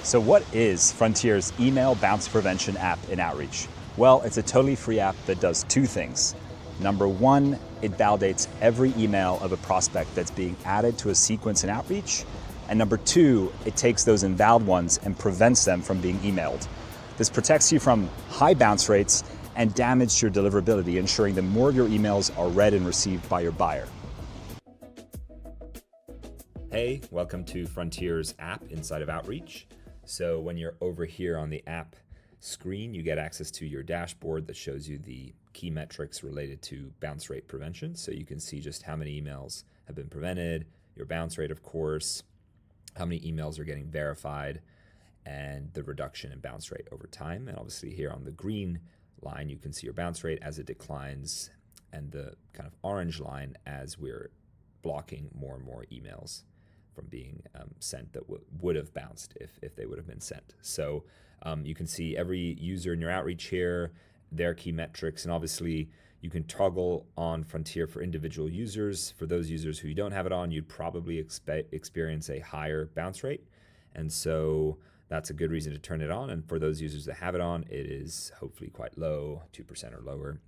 So what is Frontier's email bounce prevention app in Outreach? Well, it's a totally free app that does two things. Number one, it validates every email of a prospect that's being added to a sequence in Outreach. And number two, it takes those invalid ones and prevents them from being emailed. This protects you from high bounce rates and damage to your deliverability, ensuring that more of your emails are read and received by your buyer. Hey, welcome to Frontier's app inside of Outreach. So when you're over here on the app screen, you get access to your dashboard that shows you the key metrics related to bounce rate prevention. So you can see just how many emails have been prevented, your bounce rate, of course, how many emails are getting verified, and the reduction in bounce rate over time. And obviously here on the green line, you can see your bounce rate as it declines, and the kind of orange line as we're blocking more and more emails from being sent that would have bounced if they would have been sent. So you can see every user in your outreach here, their key metrics, and obviously you can toggle on Frontier for individual users. For those users who you don't have it on, you'd probably experience a higher bounce rate. And so that's a good reason to turn it on. And for those users that have it on, it is hopefully quite low, 2% or lower.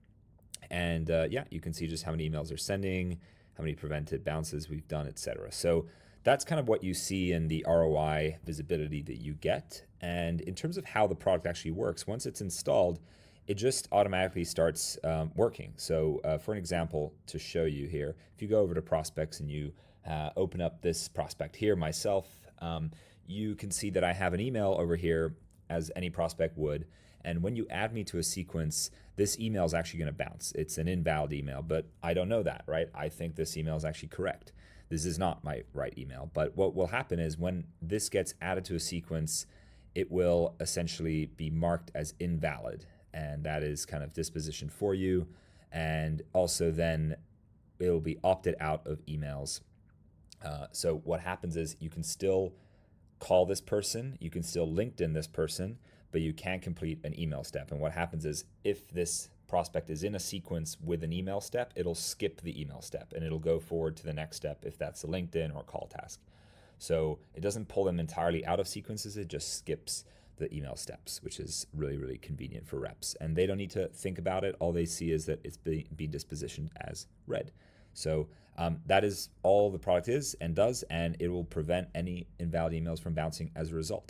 And yeah, you can see just how many emails they're sending, how many prevented bounces we've done, etc. So that's kind of what you see in the ROI visibility that you get. And in terms of how the product actually works, once it's installed, it just automatically starts working. So for an example, to show you here, if you go over to prospects and you open up this prospect here, myself, you can see that I have an email over here as any prospect would. And when you add me to a sequence, this email is actually going to bounce. It's an invalid email, but I don't know that, right? I think this email is actually correct. This is not my right email. But what will happen is when this gets added to a sequence, it will essentially be marked as invalid. And that is kind of dispositioned for you. And also then it'll be opted out of emails. So what happens is you can still call this person, you can still LinkedIn this person, but you can't complete an email step. And what happens is if this prospect is in a sequence with an email step, it'll skip the email step and it'll go forward to the next step if that's a LinkedIn or call task. So it doesn't pull them entirely out of sequences, it just skips the email steps, which is really, really convenient for reps. And they don't need to think about it. All they see is that it's being dispositioned as read. So that is all the product is and does, and it will prevent any invalid emails from bouncing as a result.